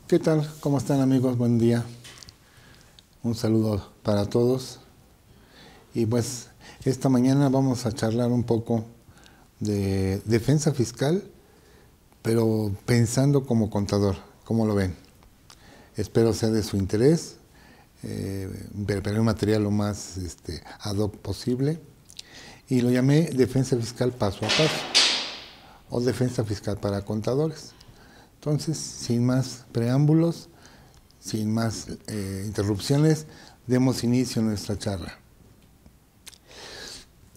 ¿Qué tal? ¿Cómo están, amigos? Buen día. Un saludo para todos. Y pues esta mañana vamos a charlar un poco de defensa fiscal, pero pensando como contador. ¿Cómo lo ven? Espero sea de su interés. Preparé un material lo más ad hoc posible y lo llamé defensa fiscal paso a paso o defensa fiscal para contadores. Entonces, sin más preámbulos, sin más interrupciones, demos inicio a nuestra charla.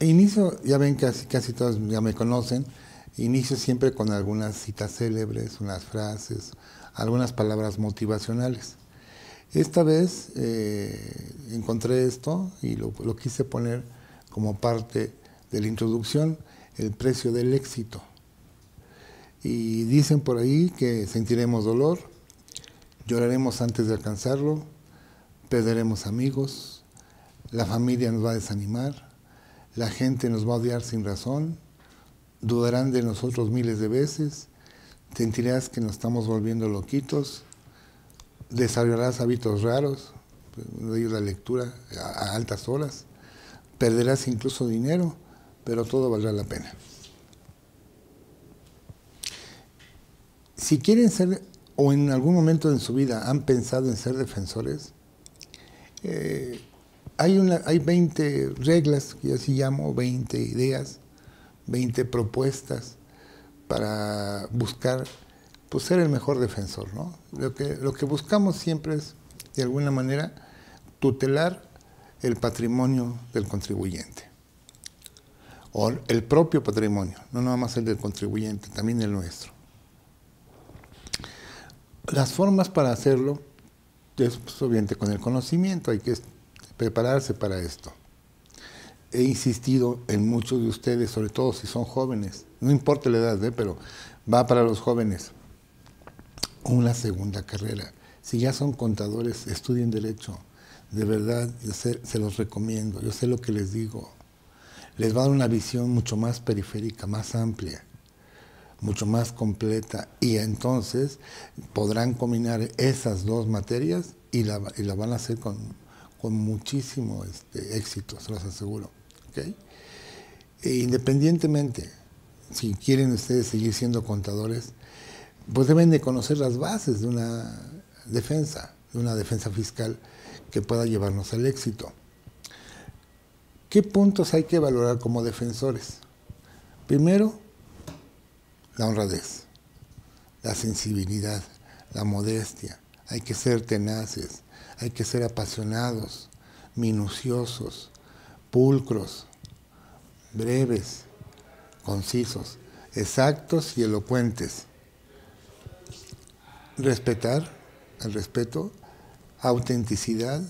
Inicio, ya ven que casi todos ya me conocen, inicio siempre con algunas citas célebres, unas frases, algunas palabras motivacionales. Esta vez encontré esto y lo quise poner como parte de la introducción, el precio del éxito. Y dicen por ahí que sentiremos dolor, lloraremos antes de alcanzarlo, perderemos amigos, la familia nos va a desanimar, la gente nos va a odiar sin razón, dudarán de nosotros miles de veces, sentirás que nos estamos volviendo loquitos, desarrollarás hábitos raros, de la lectura a altas horas, perderás incluso dinero, pero todo valdrá la pena. Si quieren ser, o en algún momento en su vida han pensado en ser defensores, hay 20 reglas, que yo así llamo, 20 ideas, 20 propuestas para buscar pues, ser el mejor defensor, ¿no? Lo que buscamos siempre es, de alguna manera, tutelar el patrimonio del contribuyente. O el propio patrimonio, no nada más el del contribuyente, también el nuestro. Las formas para hacerlo es pues, obviamente con el conocimiento, hay que prepararse para esto. He insistido en muchos de ustedes, sobre todo si son jóvenes, no importa la edad, pero va para los jóvenes, una segunda carrera. Si ya son contadores, estudien Derecho, de verdad, se los recomiendo, yo sé lo que les digo. Les va a dar una visión mucho más periférica, más amplia, mucho más completa, y entonces podrán combinar esas dos materias y la van a hacer con muchísimo éxito, se los aseguro. ¿Okay? E independientemente, si quieren ustedes seguir siendo contadores, pues deben de conocer las bases de una defensa fiscal que pueda llevarnos al éxito. ¿Qué puntos hay que valorar como defensores? Primero, la honradez, la sensibilidad, la modestia. Hay que ser tenaces, hay que ser apasionados, minuciosos, pulcros, breves, concisos, exactos y elocuentes. Respetar, el respeto, autenticidad.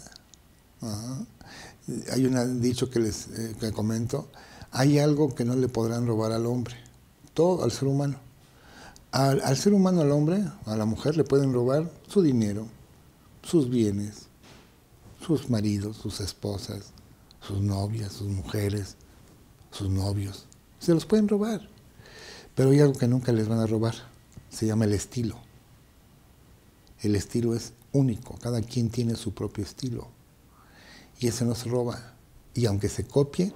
Hay un dicho que que comento, hay algo que no le podrán robar al hombre, todo al ser humano. Al ser humano, al hombre, a la mujer le pueden robar su dinero, sus bienes, sus maridos, sus esposas, sus novias, sus mujeres, sus novios. Se los pueden robar. Pero hay algo que nunca les van a robar. Se llama el estilo. El estilo es único. Cada quien tiene su propio estilo. Y ese no se roba. Y aunque se copie,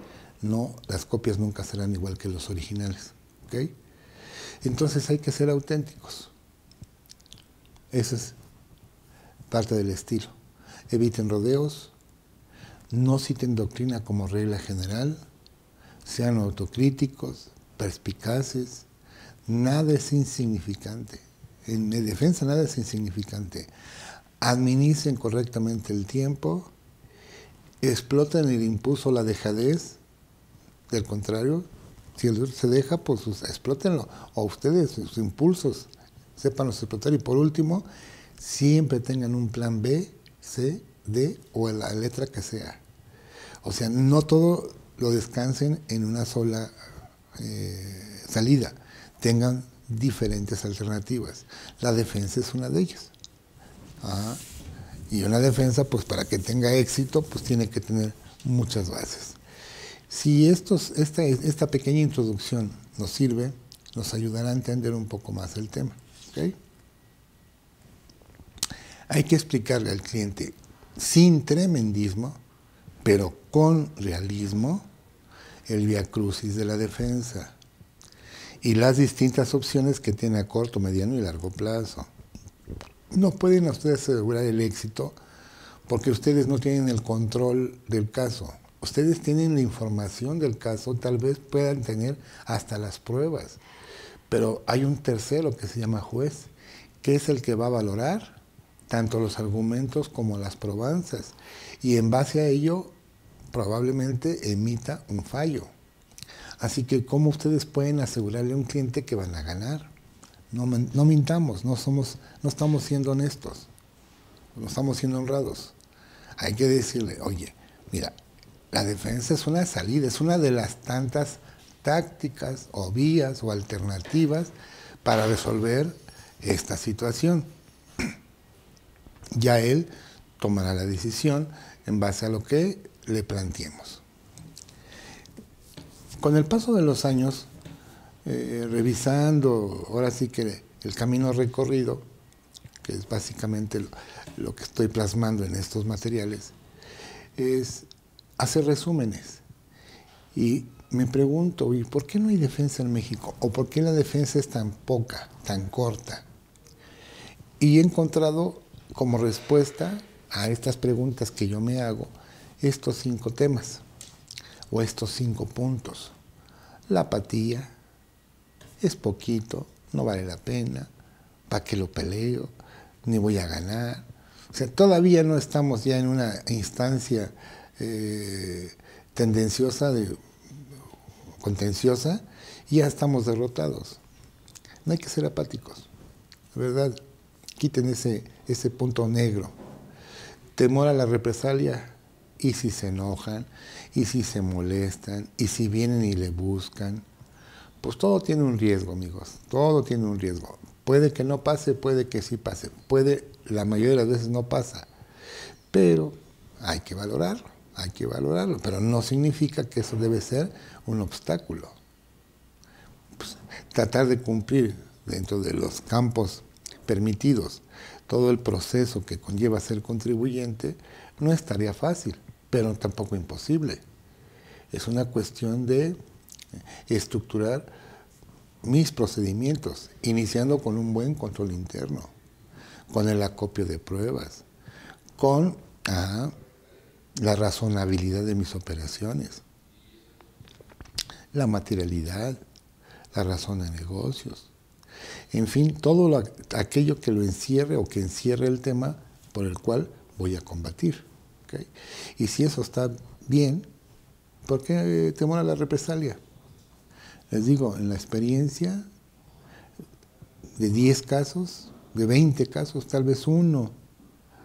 las copias nunca serán igual que los originales. ¿Okay? Entonces hay que ser auténticos. Eso es parte del estilo. Eviten rodeos, no citen doctrina como regla general, sean autocríticos, perspicaces, nada es insignificante. En mi defensa nada es insignificante. Administren correctamente el tiempo, exploten el impulso, la dejadez, del contrario, si el otro se deja, pues explótenlo, o ustedes, sus impulsos, sépanlos explotar. Y por último, siempre tengan un plan B, C, D o la letra que sea. O sea, no todo lo descansen en una sola salida. Tengan diferentes alternativas. La defensa es una de ellas. Y una defensa, pues para que tenga éxito, pues tiene que tener muchas bases. Si esta pequeña introducción nos sirve, nos ayudará a entender un poco más el tema. ¿Okay? Hay que explicarle al cliente sin tremendismo, pero con realismo, el viacrucis de la defensa y las distintas opciones que tiene a corto, mediano y largo plazo. No pueden ustedes asegurar el éxito porque ustedes no tienen el control del caso. Ustedes tienen la información del caso, tal vez puedan tener hasta las pruebas, pero hay un tercero que se llama juez, que es el que va a valorar tanto los argumentos como las probanzas, y en base a ello probablemente emita un fallo. Así que, ¿cómo ustedes pueden asegurarle a un cliente que van a ganar? No mintamos, no estamos siendo honestos, no estamos siendo honrados. Hay que decirle, oye, mira, la defensa es una salida, es una de las tantas tácticas o vías o alternativas para resolver esta situación. Ya él tomará la decisión en base a lo que le planteemos. Con el paso de los años, revisando ahora sí que el camino recorrido, que es básicamente lo que estoy plasmando en estos materiales, es hacer resúmenes. Y me pregunto, ¿y por qué no hay defensa en México? ¿O por qué la defensa es tan poca, tan corta? Y he encontrado como respuesta a estas preguntas que yo me hago estos 5 temas o estos 5 puntos. La apatía, es poquito, no vale la pena, ¿para qué lo peleo? Ni voy a ganar. O sea, todavía no estamos ya en una instancia contenciosa, y ya estamos derrotados. No hay que ser apáticos, ¿verdad? Quiten ese punto negro. Temor a la represalia, y si se enojan, y si se molestan, y si vienen y le buscan, pues todo tiene un riesgo, amigos, todo tiene un riesgo. Puede que no pase, puede que sí pase, la mayoría de las veces no pasa, pero hay que valorarlo, pero no significa que eso debe ser un obstáculo. Pues, tratar de cumplir dentro de los campos permitidos todo el proceso que conlleva ser contribuyente no es tarea fácil, pero tampoco imposible. Es una cuestión de estructurar mis procedimientos, iniciando con un buen control interno, con el acopio de pruebas, con la razonabilidad de mis operaciones, la materialidad, la razón de negocios, en fin, todo aquello que lo encierre o que encierre el tema por el cual voy a combatir. ¿Okay? Y si eso está bien, ¿por qué temor a la represalia? Les digo, en la experiencia de 10 casos, de 20 casos, tal vez uno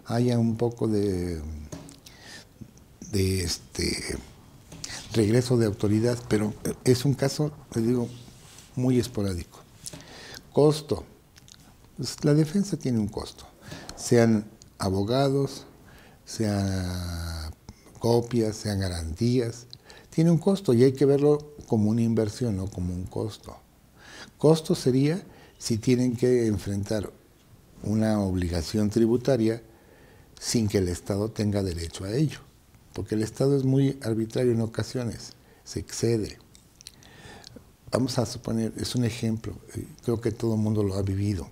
haya un poco de regreso de autoridad, pero es un caso, les digo, muy esporádico. Costo. Pues la defensa tiene un costo. Sean abogados, sean copias, sean garantías. Tiene un costo y hay que verlo como una inversión, no como un costo. Costo sería si tienen que enfrentar una obligación tributaria sin que el Estado tenga derecho a ello. Porque el Estado es muy arbitrario en ocasiones, se excede. Vamos a suponer, es un ejemplo, creo que todo el mundo lo ha vivido.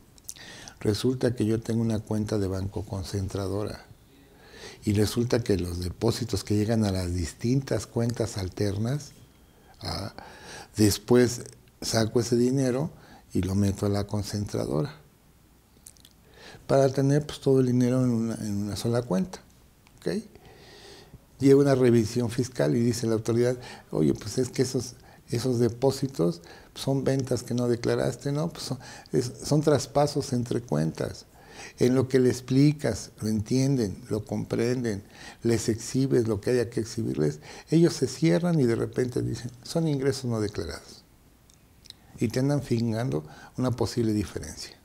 Resulta que yo tengo una cuenta de banco concentradora y resulta que los depósitos que llegan a las distintas cuentas alternas, después saco ese dinero y lo meto a la concentradora para tener pues, todo el dinero en una sola cuenta. ¿Okay? Llega una revisión fiscal y dice la autoridad, oye, pues es que esos depósitos son ventas que no declaraste, ¿no? Pues son traspasos entre cuentas. En lo que le explicas, lo entienden, lo comprenden, les exhibes lo que haya que exhibirles, ellos se cierran y de repente dicen, son ingresos no declarados. Y te andan fingando una posible diferencia.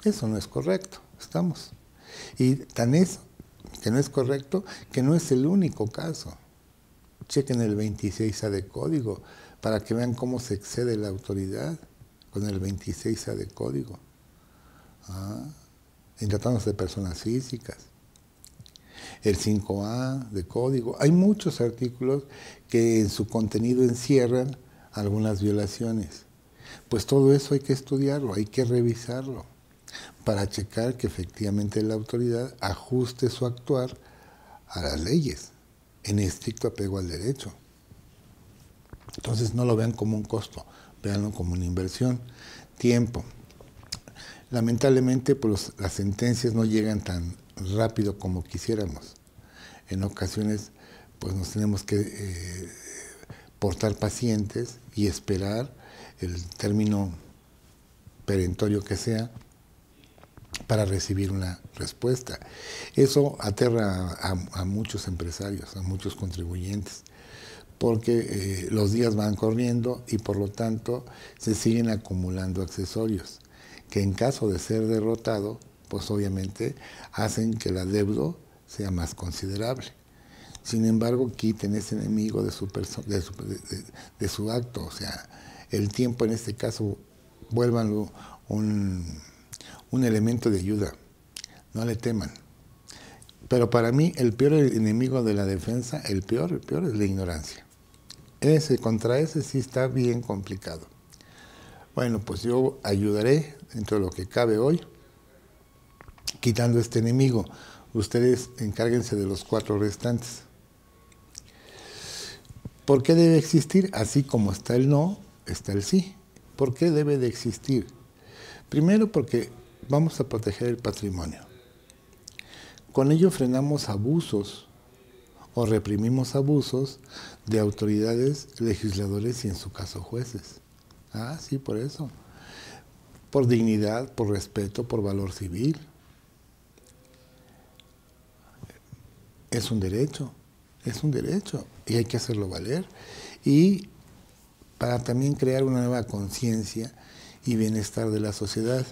Eso no es correcto, estamos. Y tan eso, que no es correcto, que no es el único caso. Chequen el 26A de código para que vean cómo se excede la autoridad con el 26A de código. en tratándose de personas físicas. El 5A de código. Hay muchos artículos que en su contenido encierran algunas violaciones. Pues todo eso hay que estudiarlo, hay que revisarlo, para checar que efectivamente la autoridad ajuste su actuar a las leyes, en estricto apego al derecho. Entonces no lo vean como un costo, véanlo como una inversión. Tiempo. Lamentablemente pues, las sentencias no llegan tan rápido como quisiéramos. En ocasiones pues nos tenemos que portar pacientes y esperar el término perentorio que sea para recibir una respuesta. Eso aterra a muchos empresarios, a muchos contribuyentes, porque los días van corriendo y por lo tanto se siguen acumulando accesorios, que en caso de ser derrotado, pues obviamente hacen que el adeudo sea más considerable. Sin embargo, quiten ese enemigo de su acto, o sea, el tiempo en este caso, vuélvanlo un elemento de ayuda, no le teman. Pero para mí el peor enemigo de la defensa, el peor es la ignorancia. Contra ese sí está bien complicado. Bueno, pues yo ayudaré dentro de lo que cabe hoy, quitando este enemigo. Ustedes encárguense de los 4 restantes. ¿Por qué debe existir? Así como está el no, está el sí. ¿Por qué debe de existir? Primero porque vamos a proteger el patrimonio. Con ello frenamos abusos o reprimimos abusos de autoridades, legisladores y en su caso jueces. Ah, sí, por eso. Por dignidad, por respeto, por valor civil. Es un derecho y hay que hacerlo valer. Y para también crear una nueva conciencia y bienestar de la sociedad,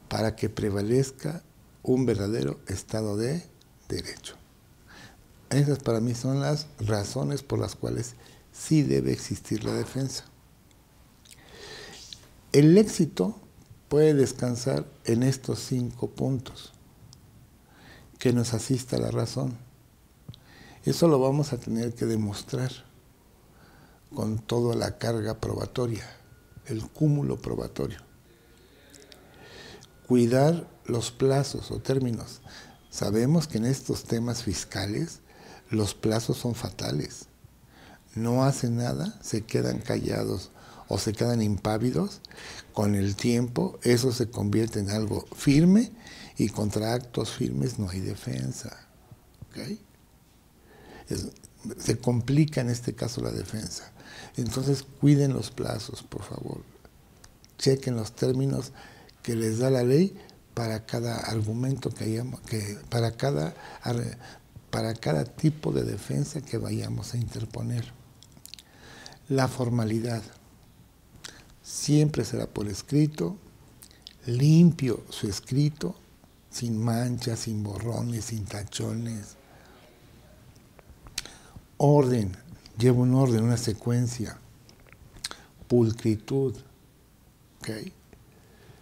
para que prevalezca un verdadero Estado de Derecho. Esas para mí son las razones por las cuales sí debe existir la defensa. El éxito puede descansar en estos 5 puntos. Que nos asista la razón. Eso lo vamos a tener que demostrar con toda la carga probatoria, el cúmulo probatorio. Cuidar los plazos o términos. Sabemos que en estos temas fiscales los plazos son fatales. No hacen nada, se quedan callados o se quedan impávidos. Con el tiempo eso se convierte en algo firme y contra actos firmes no hay defensa. ¿Okay? Se complica en este caso la defensa. Entonces cuiden los plazos, por favor. Chequen los términos que les da la ley para cada argumento para cada tipo de defensa que vayamos a interponer. La formalidad siempre será por escrito, limpio su escrito, sin manchas, sin borrones, sin tachones. Orden, lleva un orden, una secuencia. Pulcritud, ¿okay?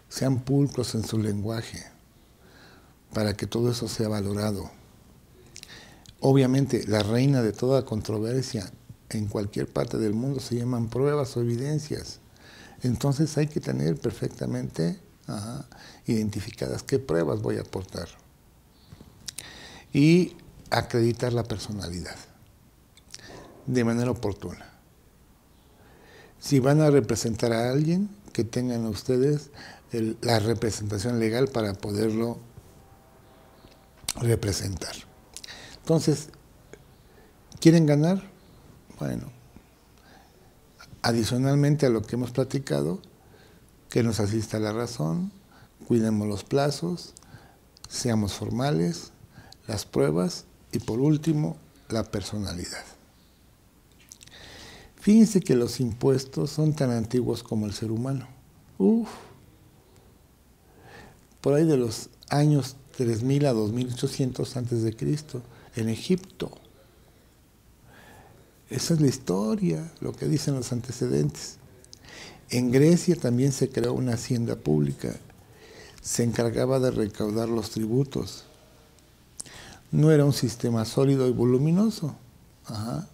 Sean pulcros en su lenguaje, para que todo eso sea valorado. Obviamente, la reina de toda controversia en cualquier parte del mundo se llaman pruebas o evidencias. Entonces hay que tener perfectamente identificadas qué pruebas voy a aportar. Y acreditar la personalidad de manera oportuna. Si van a representar a alguien, que tengan ustedes la representación legal para poderlo representar. Entonces, ¿quieren ganar? Bueno, adicionalmente a lo que hemos platicado, que nos asista la razón, cuidemos los plazos, seamos formales, las pruebas y por último, la personalidad. Fíjense que los impuestos son tan antiguos como el ser humano. Por ahí de los años 3000 a 2800 antes de Cristo, en Egipto. Esa es la historia, lo que dicen los antecedentes. En Grecia también se creó una hacienda pública. se encargaba de recaudar los tributos. No era un sistema sólido y voluminoso. Ajá.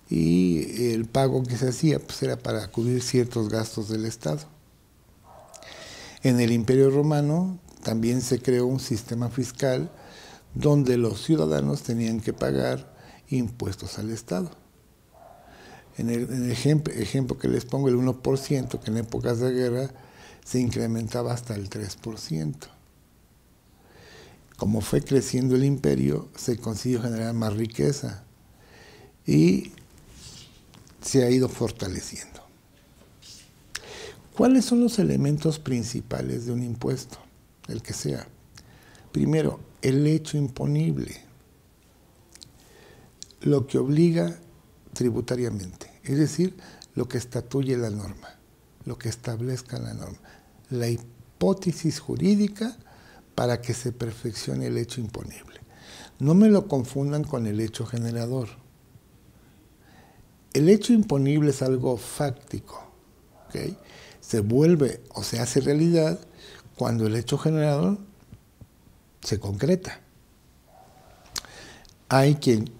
Y el pago que se hacía pues, era para cubrir ciertos gastos del Estado. En el Imperio Romano también se creó un sistema fiscal donde los ciudadanos tenían que pagar impuestos al Estado. En el ejemplo que les pongo, el 1%, que en épocas de guerra se incrementaba hasta el 3%. Como fue creciendo el imperio, se consiguió generar más riqueza y se ha ido fortaleciendo. ¿Cuáles son los elementos principales de un impuesto? El que sea. Primero, el hecho imponible, lo que obliga tributariamente, es decir, lo que estatuye la norma, lo que establezca la norma, la hipótesis jurídica para que se perfeccione el hecho imponible. No me lo confundan con el hecho generador. El hecho imponible es algo fáctico, ¿okay? Se vuelve o se hace realidad cuando el hecho generador se concreta. Hay quien,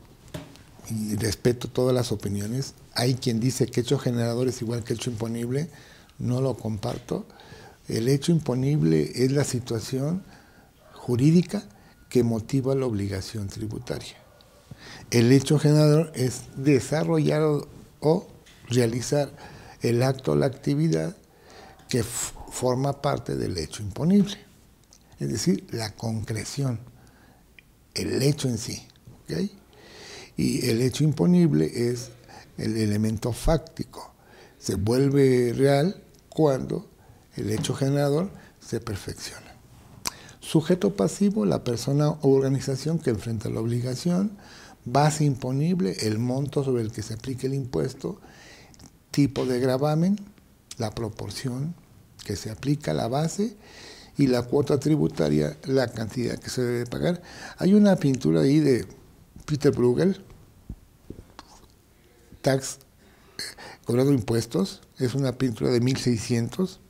y respeto todas las opiniones, hay quien dice que hecho generador es igual que hecho imponible, no lo comparto. El hecho imponible es la situación jurídica que motiva la obligación tributaria. El hecho generador es desarrollar o realizar el acto o la actividad que forma parte del hecho imponible. Es decir, la concreción, el hecho en sí. ¿Okay? Y el hecho imponible es el elemento fáctico. Se vuelve real cuando el hecho generador se perfecciona. Sujeto pasivo, la persona o organización que enfrenta la obligación. Base imponible, el monto sobre el que se aplique el impuesto. Tipo de gravamen, la proporción que se aplica a la base. Y la cuota tributaria, la cantidad que se debe pagar. Hay una pintura ahí de Peter Bruegel, Tax, cobrando impuestos. Es una pintura de 1600.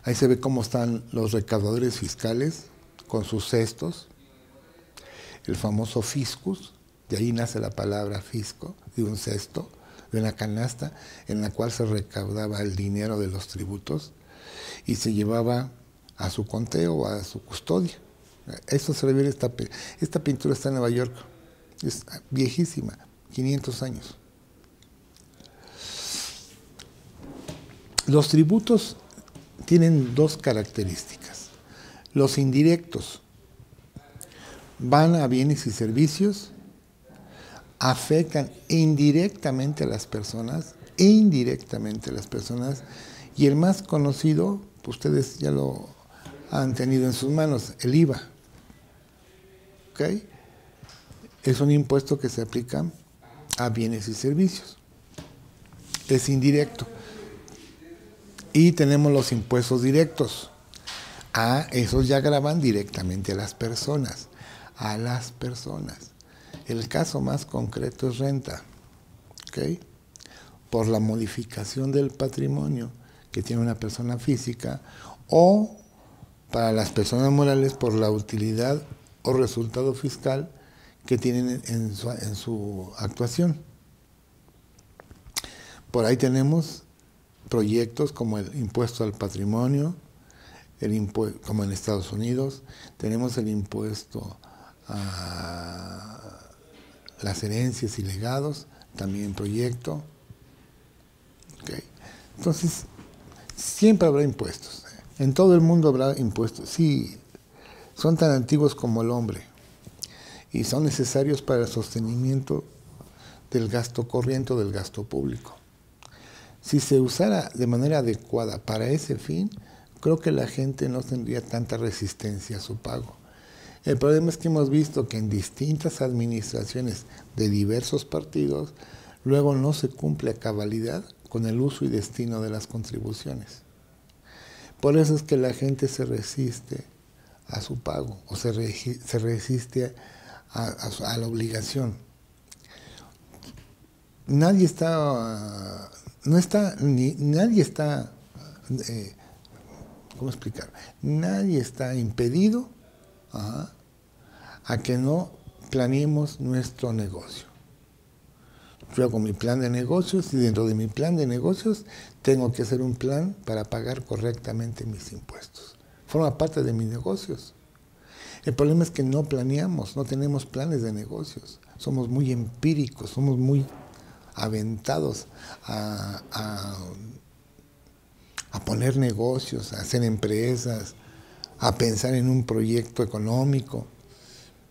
Ahí se ve cómo están los recaudadores fiscales con sus cestos. El famoso fiscus, de ahí nace la palabra fisco, de un cesto, de una canasta en la cual se recaudaba el dinero de los tributos y se llevaba a su conteo o a su custodia. Eso se refiere esta pintura está en Nueva York, es viejísima, 500 años. Los tributos tienen dos características. Los indirectos van a bienes y servicios, afectan indirectamente a las personas, y el más conocido, ustedes ya lo han tenido en sus manos, el IVA. ¿Okay? Es un impuesto que se aplica a bienes y servicios. Es indirecto. Y tenemos los impuestos directos. Esos ya gravan directamente a las personas. El caso más concreto es renta. ¿Okay? Por la modificación del patrimonio que tiene una persona física, o para las personas morales por la utilidad o resultado fiscal que tienen en su actuación. Por ahí tenemos proyectos como el impuesto al patrimonio, como en Estados Unidos, tenemos el impuesto a las herencias y legados, también proyecto. Okay. Entonces, siempre habrá impuestos. En todo el mundo habrá impuestos. Sí, son tan antiguos como el hombre y son necesarios para el sostenimiento del gasto corriente o del gasto público. Si se usara de manera adecuada para ese fin, creo que la gente no tendría tanta resistencia a su pago. El problema es que hemos visto que en distintas administraciones de diversos partidos, luego no se cumple a cabalidad con el uso y destino de las contribuciones. Por eso es que la gente se resiste a su pago o se resiste a la obligación. Nadie está ¿cómo explicar? Nadie está impedido a que no planeemos nuestro negocio. Yo hago mi plan de negocios y dentro de mi plan de negocios tengo que hacer un plan para pagar correctamente mis impuestos. Forma parte de mis negocios. El problema es que no planeamos, no tenemos planes de negocios. Somos muy empíricos, somos muy aventados a poner negocios, a hacer empresas, a pensar en un proyecto económico,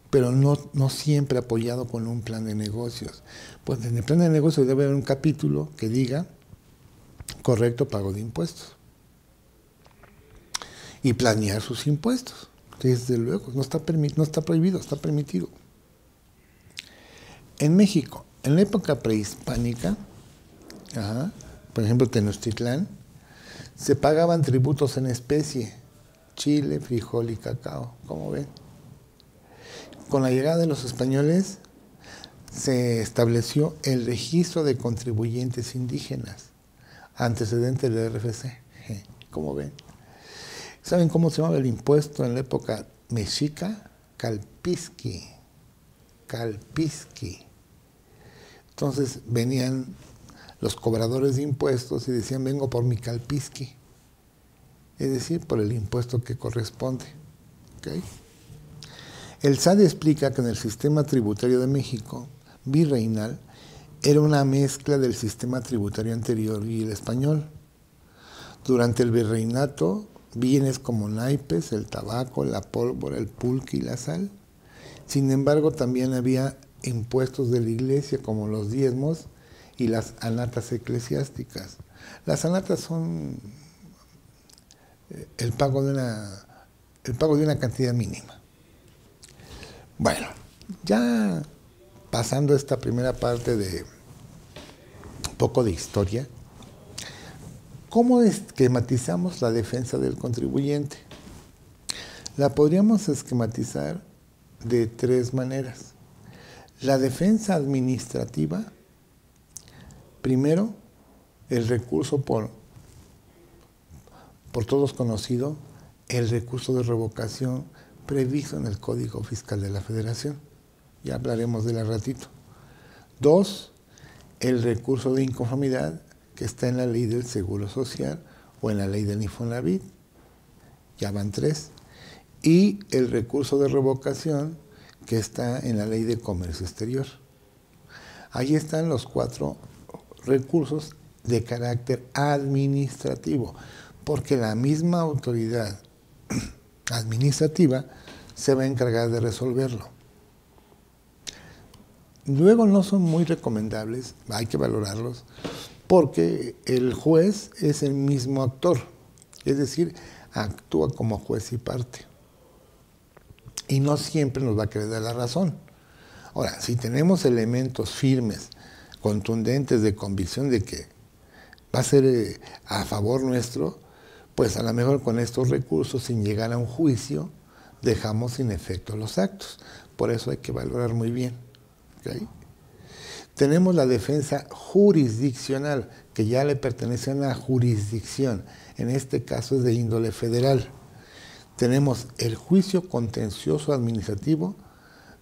pero no siempre apoyado con un plan de negocios. Pues en el plan de negocios debe haber un capítulo que diga correcto pago de impuestos y planear sus impuestos. Desde luego, no está prohibido, está permitido. En México, en la época prehispánica, por ejemplo, Tenochtitlán, se pagaban tributos en especie, chile, frijol y cacao, como ven. Con la llegada de los españoles se estableció el registro de contribuyentes indígenas, antecedente del RFC, como ven. ¿Saben cómo se llamaba el impuesto en la época mexica? Calpisqui. Entonces venían los cobradores de impuestos y decían, vengo por mi calpisqui, es decir, por el impuesto que corresponde. ¿Okay? El SAT explica que en el sistema tributario de México, virreinal, era una mezcla del sistema tributario anterior y el español. Durante el virreinato, bienes como naipes, el tabaco, la pólvora, el pulque y la sal. Sin embargo, también había impuestos de la iglesia como los diezmos y las anatas eclesiásticas. Las anatas son el pago de una cantidad mínima. Bueno, ya pasando esta primera parte de un poco de historia, ¿cómo esquematizamos la defensa del contribuyente? La podríamos esquematizar de tres maneras. La defensa administrativa, primero, el recurso por todos conocido, el recurso de revocación previsto en el Código Fiscal de la Federación. Ya hablaremos de él al ratito. Dos, el recurso de inconformidad que está en la ley del Seguro Social o en la ley del Infonavit. Ya van tres. Y el recurso de revocación que está en la ley de comercio exterior. Ahí están los cuatro recursos de carácter administrativo, porque la misma autoridad administrativa se va a encargar de resolverlo. Luego no son muy recomendables, hay que valorarlos, porque el juez es el mismo actor, es decir, actúa como juez y parte. Y no siempre nos va a querer dar la razón. Ahora, si tenemos elementos firmes, contundentes de convicción de que va a ser a favor nuestro, pues a lo mejor con estos recursos, sin llegar a un juicio, dejamos sin efecto los actos. Por eso hay que valorar muy bien. ¿Okay? Tenemos la defensa jurisdiccional, que ya le pertenece a una jurisdicción. En este caso es de índole federal. Tenemos el juicio contencioso administrativo,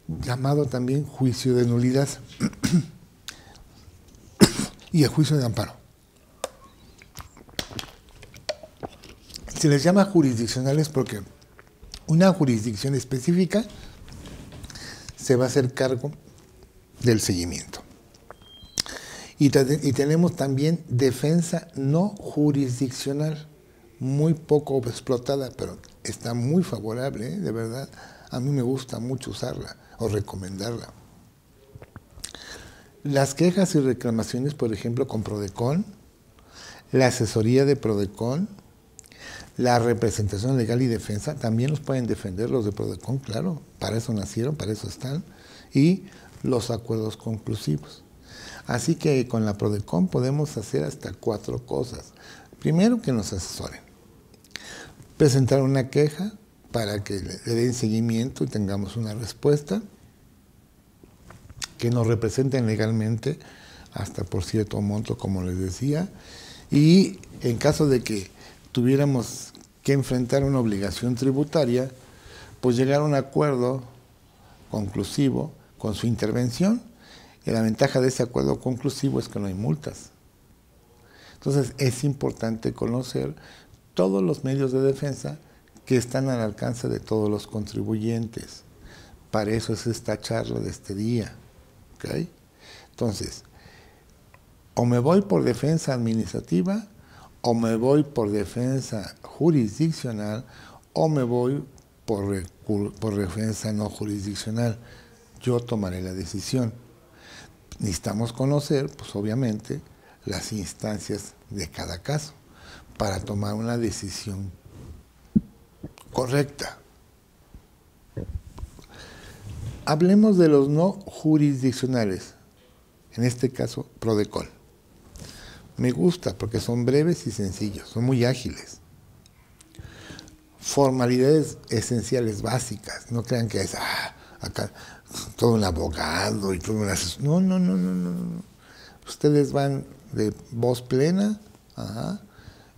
llamado también juicio de nulidad, y el juicio de amparo. Se les llama jurisdiccionales porque una jurisdicción específica se va a hacer cargo del seguimiento. Y tenemos también defensa no jurisdiccional, muy poco explotada, pero está muy favorable, de verdad. A mí me gusta mucho usarla o recomendarla. Las quejas y reclamaciones, por ejemplo, con Prodecon, la asesoría de Prodecon, la representación legal y defensa, también los pueden defender los de Prodecon, claro, para eso nacieron, para eso están, y los acuerdos conclusivos. Así que con la Prodecon podemos hacer hasta 4 cosas. Primero, que nos asesoren. Presentar una queja para que le den seguimiento y tengamos una respuesta. Que nos representen legalmente hasta por cierto monto, como les decía. Y en caso de que tuviéramos que enfrentar una obligación tributaria, pues llegar a un acuerdo conclusivo con su intervención. Y la ventaja de ese acuerdo conclusivo es que no hay multas. Entonces es importante conocer todos los medios de defensa que están al alcance de todos los contribuyentes. Para eso es esta charla de este día. ¿Okay? Entonces, o me voy por defensa administrativa, o me voy por defensa jurisdiccional, o me voy por defensa no jurisdiccional. Yo tomaré la decisión. Necesitamos conocer, pues obviamente, las instancias de cada caso para tomar una decisión correcta. Hablemos de los no jurisdiccionales, en este caso Prodecon. Me gusta porque son breves y sencillos, son muy ágiles. Formalidades esenciales básicas, no crean que es acá todo un abogado y todo un asesor. No. Ustedes van de voz plena,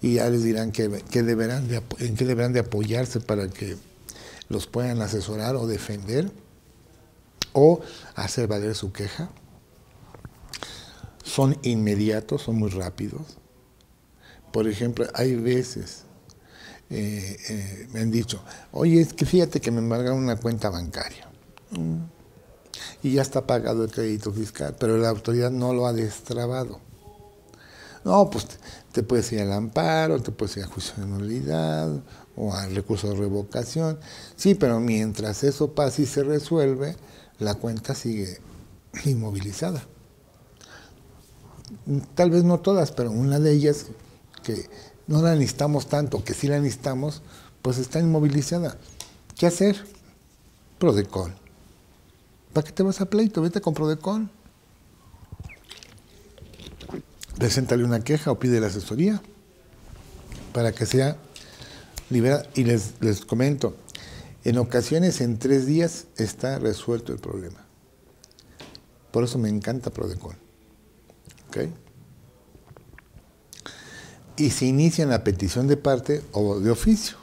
y ya les dirán en qué deberán de apoyarse para que los puedan asesorar o defender o hacer valer su queja. Son inmediatos, son muy rápidos. Por ejemplo, hay veces me han dicho, oye, es que fíjate que me embargaron una cuenta bancaria y ya está pagado el crédito fiscal, pero la autoridad no lo ha destrabado. No, pues te puedes ir al amparo, te puedes ir a juicio de nulidad o al recurso de revocación. Sí, pero mientras eso pasa y se resuelve, la cuenta sigue inmovilizada. Tal vez no todas, pero una de ellas que no la necesitamos tanto, que sí la necesitamos, pues está inmovilizada. ¿Qué hacer? Prodecon. ¿Para qué te vas a pleito? Vete con Prodecon. Preséntale una queja o pide la asesoría para que sea liberada. Y les comento, en ocasiones en 3 días está resuelto el problema. Por eso me encanta Prodecon. ¿Okay? Y se inicia en la petición de parte o de oficio.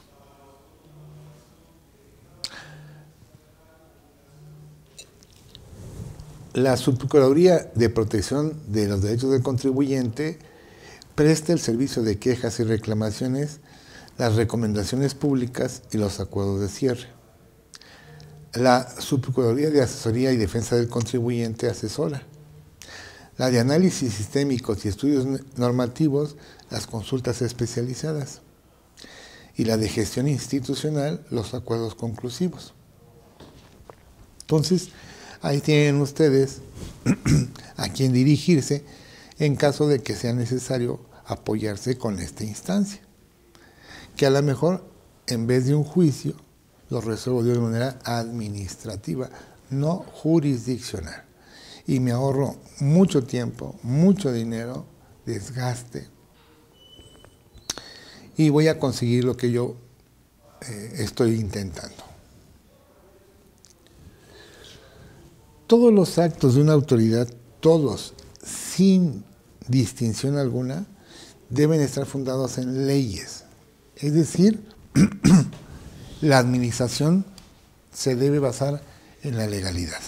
La Subprocuraduría de Protección de los Derechos del Contribuyente presta el servicio de quejas y reclamaciones, las recomendaciones públicas y los acuerdos de cierre. La Subprocuraduría de Asesoría y Defensa del Contribuyente asesora. La de análisis sistémicos y estudios normativos, las consultas especializadas. Y la de gestión institucional, los acuerdos conclusivos. Entonces, ahí tienen ustedes a quién dirigirse en caso de que sea necesario apoyarse con esta instancia. Que a lo mejor, en vez de un juicio, lo resuelvo de una manera administrativa, no jurisdiccional. Y me ahorro mucho tiempo, mucho dinero, desgaste, y voy a conseguir lo que yo estoy intentando. Todos los actos de una autoridad, todos, sin distinción alguna, deben estar fundados en leyes. Es decir, la administración se debe basar en la legalidad.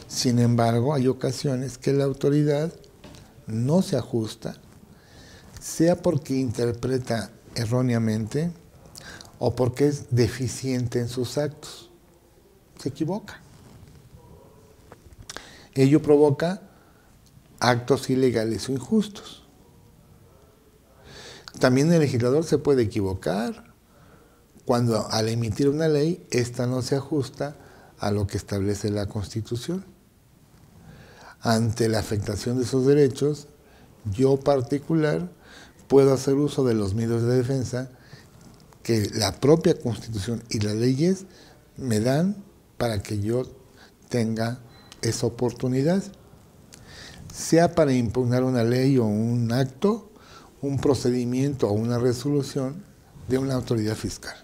Sin embargo, hay ocasiones que la autoridad no se ajusta, sea porque interpreta erróneamente o porque es deficiente en sus actos. Se equivoca. Ello provoca actos ilegales o injustos. También el legislador se puede equivocar cuando al emitir una ley, ésta no se ajusta a lo que establece la Constitución. Ante la afectación de esos derechos, yo particular puedo hacer uso de los medios de defensa que la propia Constitución y las leyes me dan para que yo tenga esa oportunidad, sea para impugnar una ley o un acto, un procedimiento o una resolución de una autoridad fiscal.